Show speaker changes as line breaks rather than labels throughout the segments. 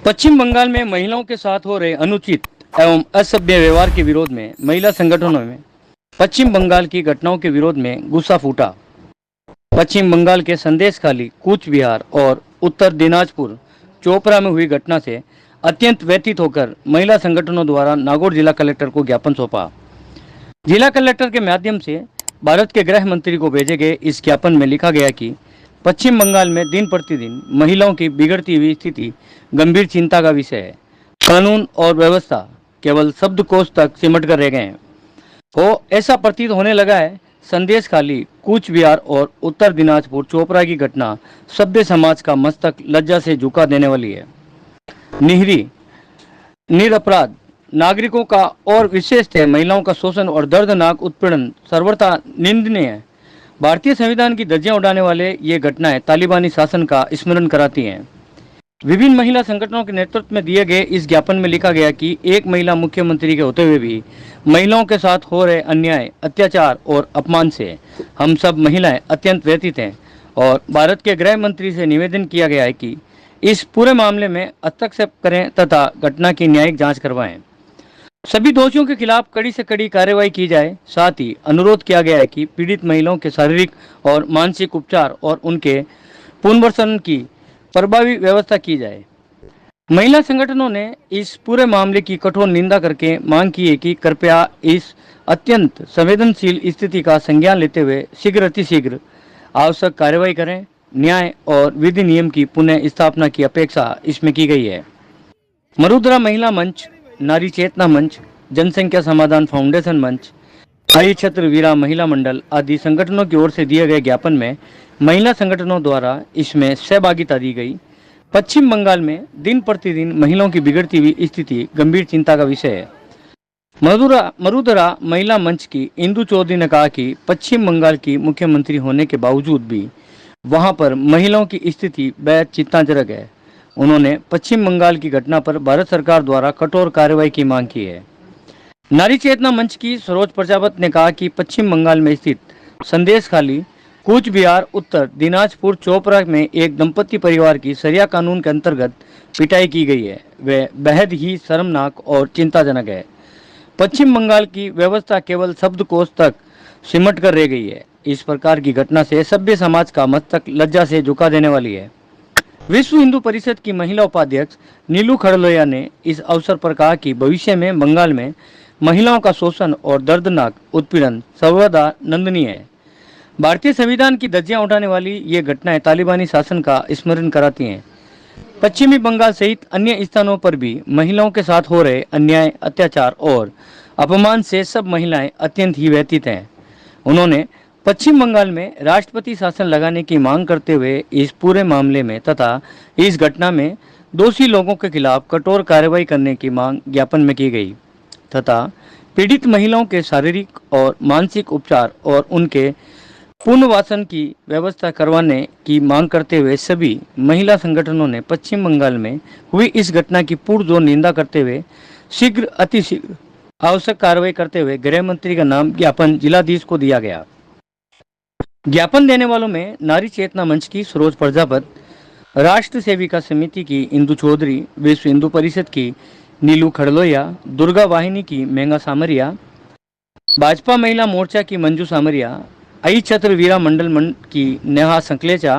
पश्चिम बंगाल में महिलाओं के साथ हो रहे अनुचित एवं असभ्य व्यवहार के विरोध में महिला संगठनों में पश्चिम बंगाल की घटनाओं के विरोध में गुस्सा फूटा। पश्चिम बंगाल के संदेशखाली, कूच बिहार और उत्तर दिनाजपुर चोपड़ा में हुई घटना से अत्यंत व्यथित होकर महिला संगठनों द्वारा नागौर जिला कलेक्टर को ज्ञापन सौंपा। जिला कलेक्टर के माध्यम से भारत के गृह मंत्री को भेजे गए इस ज्ञापन में लिखा गया कि पश्चिम बंगाल में दिन प्रतिदिन महिलाओं की बिगड़ती हुई स्थिति गंभीर चिंता का विषय है। कानून और व्यवस्था केवल शब्दकोश तक सिमट कर रह गए हैं। हो ऐसा प्रतीत होने लगा है संदेशखाली, कूच बिहार और उत्तर दिनाजपुर चोपड़ा की घटना सभ्य समाज का मस्तक लज्जा से झुका देने वाली है। निहरी निरपराध नागरिकों का और विशेषतः महिलाओं का शोषण और दर्दनाक उत्पीड़न सर्वथा निंदनीय है। भारतीय संविधान की धज्जियां उड़ाने वाले ये घटनाएं तालिबानी शासन का स्मरण कराती हैं। विभिन्न महिला संगठनों के नेतृत्व में दिए गए इस ज्ञापन में लिखा गया कि एक महिला मुख्यमंत्री के होते हुए भी महिलाओं के साथ हो रहे अन्याय, अत्याचार और अपमान से हम सब महिलाएं अत्यंत व्यथित हैं और भारत के गृह मंत्री से निवेदन किया गया है कि इस पूरे मामले में हस्तक्षेप करें तथा घटना की न्यायिक जांच करवाएं। सभी दोषियों के खिलाफ कड़ी से कड़ी कार्रवाई की जाए। साथ ही अनुरोध किया गया है कि पीड़ित महिलाओं के शारीरिक और मानसिक उपचार और उनके पुनर्वसन की प्रभावी व्यवस्था की जाए। महिला संगठनों ने इस पूरे मामले की कठोर निंदा करके मांग की है कि कृपया इस अत्यंत संवेदनशील स्थिति का संज्ञान लेते हुए शीघ्र अतिशीघ्र आवश्यक कार्रवाई करें। न्याय और विधि नियम की पुनः स्थापना की अपेक्षा इसमें की गई है। मरुद्रा महिला मंच, नारी चेतना मंच, जनसंख्या समाधान फाउंडेशन मंच, आई छत्र वीरा महिला मंडल आदि संगठनों की ओर से दिए गए ज्ञापन में महिला संगठनों द्वारा इसमें सहभागिता दी गई। पश्चिम बंगाल में दिन प्रतिदिन महिलाओं की बिगड़ती हुई स्थिति गंभीर चिंता का विषय है। मरुदरा महिला मंच की इंदु चौधरी ने कहा कि पश्चिम बंगाल की मुख्यमंत्री होने के बावजूद भी वहां पर महिलाओं की स्थिति बेहद चिंताजनक है। उन्होंने पश्चिम बंगाल की घटना पर भारत सरकार द्वारा कठोर कार्रवाई की मांग की है। नारी चेतना मंच की सरोज प्रजापत ने कहा कि पश्चिम बंगाल में स्थित संदेशखाली, कूच बिहार, उत्तर दिनाजपुर चोपड़ा में एक दंपति परिवार की शरिया कानून के अंतर्गत पिटाई की गई है। वह बेहद ही शर्मनाक और चिंताजनक है। पश्चिम बंगाल की व्यवस्था केवल शब्दकोश तक सिमट कर रह गई है। इस प्रकार की घटना से सभ्य समाज का मस्तक लज्जा से झुका देने वाली है। विश्व हिंदू परिषद की महिला उपाध्यक्ष नीलू खड़लोया ने इस अवसर पर कहा कि भविष्य में बंगाल में महिलाओं का शोषण और दर्दनाक उत्पीड़न सर्वदा निंदनीय है। भारतीय संविधान की धज्जियां उठाने वाली ये घटनाएं तालिबानी शासन का स्मरण कराती हैं। पश्चिमी बंगाल सहित अन्य स्थानों पर भी महिलाओं के साथ हो रहे अन्याय, अत्याचार और अपमान से सब महिलाएं अत्यंत ही व्यथित हैं। उन्होंने पश्चिम बंगाल में राष्ट्रपति शासन लगाने की मांग करते हुए इस पूरे मामले में तथा इस घटना में दोषी लोगों के खिलाफ कठोर कार्रवाई करने की मांग ज्ञापन में की गई तथा पीड़ित महिलाओं के शारीरिक और मानसिक उपचार और उनके पुनर्वासन की व्यवस्था करवाने की मांग करते हुए सभी महिला संगठनों ने पश्चिम बंगाल में हुई इस घटना की पुरजोर निंदा करते हुए शीघ्र अतिशीघ्र आवश्यक कार्रवाई करते हुए गृह मंत्री का नाम ज्ञापन जिलाधीश को दिया गया। ज्ञापन देने वालों में नारी चेतना मंच की सरोज प्रजापत, राष्ट्र सेविका समिति की इंदु चौधरी, विश्व हिंदू परिषद की नीलू खड़लोया, दुर्गा वाहिनी की मेंगा सामरिया, भाजपा महिला मोर्चा की मंजू सामरिया, आई छत्र वीरा मंडल की नेहा संकलेचा,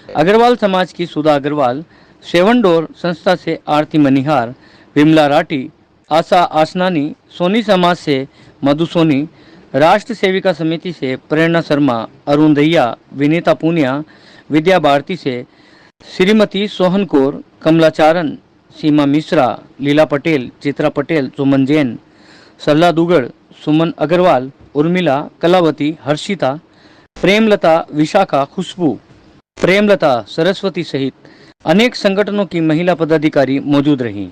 अग्रवाल समाज की सुधा अग्रवाल, सेवन डोर संस्था से आरती मनिहार, विमला राठी, आशा आसनानी, सोनी समाज से मधु सोनी, राष्ट्र सेविका समिति से प्रेरणा शर्मा, अरुण दहिया, विनीता पूनिया, विद्या भारती से श्रीमती सोहन कौर, कमलाचारण, सीमा मिश्रा, लीला पटेल, चित्रा पटेल, सुमन जैन, सरला दुगड़, सुमन अग्रवाल, उर्मिला, कलावती, हर्षिता, प्रेमलता, विशाखा, खुशबू, प्रेमलता, सरस्वती सहित अनेक संगठनों की महिला पदाधिकारी मौजूद रहीं।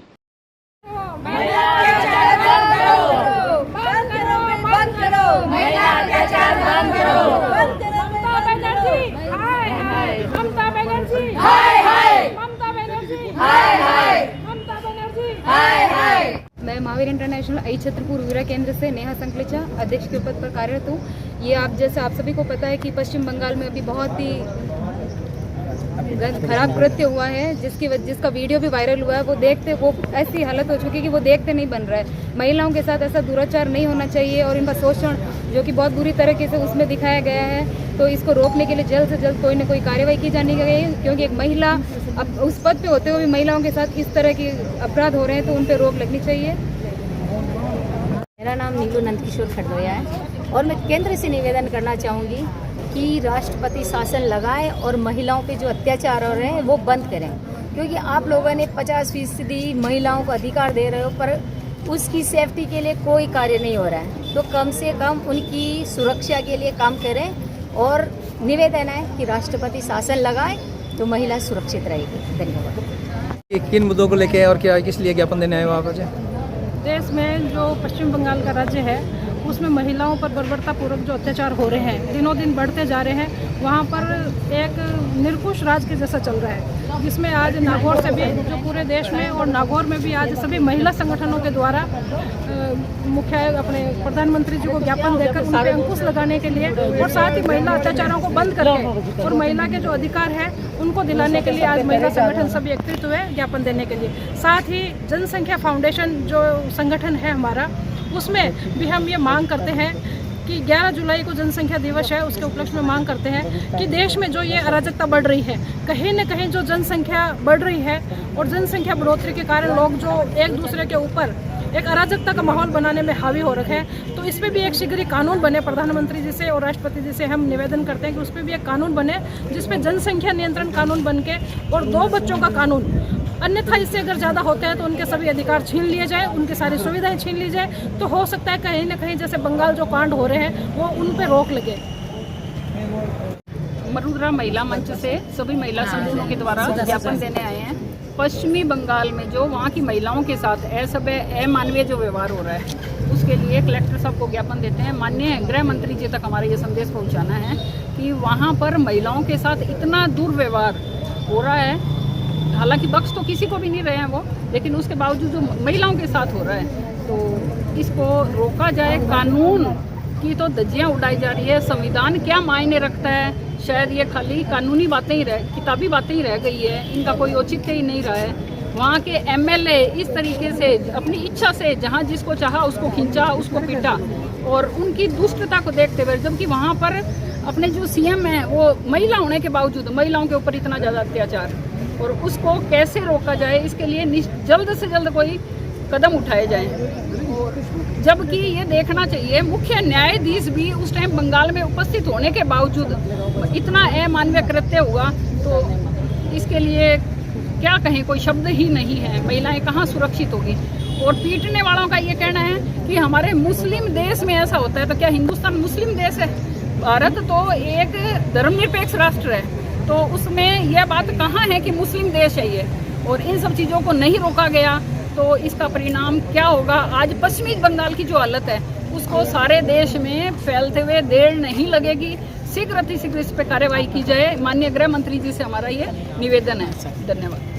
मैं महावीर इंटरनेशनल आई छत्रपुर वीरा केंद्र से नेहा संकलेचा अध्यक्ष के पद पर कार्यरत हूँ। ये आप सभी को पता है कि पश्चिम बंगाल में अभी बहुत ही खराब कृत्य हुआ है, जिसका वीडियो भी वायरल हुआ है, वो देखते वो ऐसी हालत हो चुकी है कि वो देखते नहीं बन रहा है। महिलाओं के साथ ऐसा दुराचार नहीं होना चाहिए और इनका शोषण जो कि बहुत बुरी तरीके से उसमें दिखाया गया है, तो इसको रोकने के लिए जल्द से जल्द कोई ना कोई कार्रवाई की जानी चाहिए, क्योंकि एक महिला अब उस पद पे होते हुए भी महिलाओं के साथ इस तरह की अपराध हो रहे हैं तो उन पर रोक लगनी चाहिए।
मेरा नाम नीलू नंदकिशोर खडोया है और मैं केंद्र से निवेदन करना चाहूँगी कि राष्ट्रपति शासन लगाएं और महिलाओं पे जो अत्याचार हो रहे हैं वो बंद करें, क्योंकि आप लोगों ने 50% महिलाओं को अधिकार दे रहे हो पर उसकी सेफ्टी के लिए कोई कार्य नहीं हो रहा है। तो कम से कम उनकी सुरक्षा के लिए काम करें और निवेदन है कि राष्ट्रपति शासन लगाएं तो महिला सुरक्षित रहेगी। धन्यवाद।
किन मुद्दों को लेके और क्या किस लिए ज्ञापन देने आए हो आप आज?
देश में जो पश्चिम बंगाल का राज्य है उसमें महिलाओं पर बर्बरतापूर्वक जो अत्याचार हो रहे हैं, दिनों दिन बढ़ते जा रहे हैं। वहाँ पर एक निरंकुश राज के जैसा चल रहा है, जिसमें आज नागौर से भी जो पूरे देश में और नागौर में भी आज सभी महिला संगठनों के द्वारा मुख्य अपने प्रधानमंत्री जी को ज्ञापन देकर उन पर अंकुश लगाने के लिए और साथ ही महिला अत्याचारों को बंद करके और महिला के जो अधिकार है उनको दिलाने के लिए आज महिला संगठन सभी एकत्रित हुए ज्ञापन देने के लिए। साथ ही जनसंख्या फाउंडेशन जो संगठन है हमारा, उसमें भी हम ये मांग करते हैं कि 11 जुलाई को जनसंख्या दिवस है, उसके उपलक्ष्य में मांग करते हैं कि देश में जो ये अराजकता बढ़ रही है, कहीं न कहीं जो जनसंख्या बढ़ रही है और जनसंख्या बढ़ोतरी के कारण लोग जो एक दूसरे के ऊपर एक अराजकता का माहौल बनाने में हावी हो रखे हैं, तो इस पर भी एक शीघ्र कानून बने। प्रधानमंत्री जी से और राष्ट्रपति जी से हम निवेदन करते हैं कि उस पर भी एक कानून बने जिसमें जनसंख्या नियंत्रण कानून बन के और 2 बच्चों का कानून, अन्यथा इससे अगर ज़्यादा होते हैं तो उनके सभी अधिकार छीन लिए जाए, उनकी सारी सुविधाएं छीन ली जाए, तो हो सकता है कहीं ना कहीं जैसे बंगाल जो कांड हो रहे हैं वो उन पर रोक लगे।
मरुद्रा महिला मंच से सभी महिला संगठनों के द्वारा ज्ञापन देने आए हैं। पश्चिमी बंगाल में जो वहाँ की महिलाओं के साथ अमानवीय जो व्यवहार हो रहा है उसके लिए कलेक्टर साहब को ज्ञापन देते हैं। माननीय गृह मंत्री जी तक हमारा ये संदेश पहुँचाना है कि वहाँ पर महिलाओं के साथ इतना दुर्व्यवहार हो रहा है। हालांकि बख्श तो किसी को भी नहीं रहे हैं वो, लेकिन उसके बावजूद जो महिलाओं के साथ हो रहा है तो इसको रोका जाए। कानून की तो धज्जियां उड़ाई जा रही है। संविधान क्या मायने रखता है? शायद ये खाली कानूनी बातें ही किताबी बातें ही रह गई है, इनका कोई औचित्य ही नहीं रहा है। वहाँ के एमएलए इस तरीके से अपनी इच्छा से जहाँ जिसको चाहा उसको खींचा, उसको पीटा, और उनकी दुष्टता को देखते हुए, जबकि वहाँ पर अपने जो सीएम हैं वो महिला होने के बावजूद महिलाओं के ऊपर इतना ज़्यादा अत्याचार, और उसको कैसे रोका जाए इसके लिए जल्द से जल्द कोई कदम उठाए जाएं। और जबकि ये देखना चाहिए मुख्य न्यायाधीश भी उस टाइम बंगाल में उपस्थित होने के बावजूद इतना अमानवीय कृत्य हुआ, तो इसके लिए क्या कहें, कोई शब्द ही नहीं है। महिलाएं कहाँ सुरक्षित होगी? और पीटने वालों का ये कहना है कि हमारे मुस्लिम देश में ऐसा होता है, तो क्या हिंदुस्तान मुस्लिम देश है? भारत तो एक धर्मनिरपेक्ष राष्ट्र है, तो उसमें यह बात कहाँ है कि मुस्लिम देश है ये? और इन सब चीज़ों को नहीं रोका गया तो इसका परिणाम क्या होगा? आज पश्चिमी बंगाल की जो हालत है उसको सारे देश में फैलते हुए देर नहीं लगेगी। शीघ्र अतिशीघ्र इस पर कार्रवाई की जाए। माननीय गृह मंत्री जी से हमारा ये निवेदन है। धन्यवाद।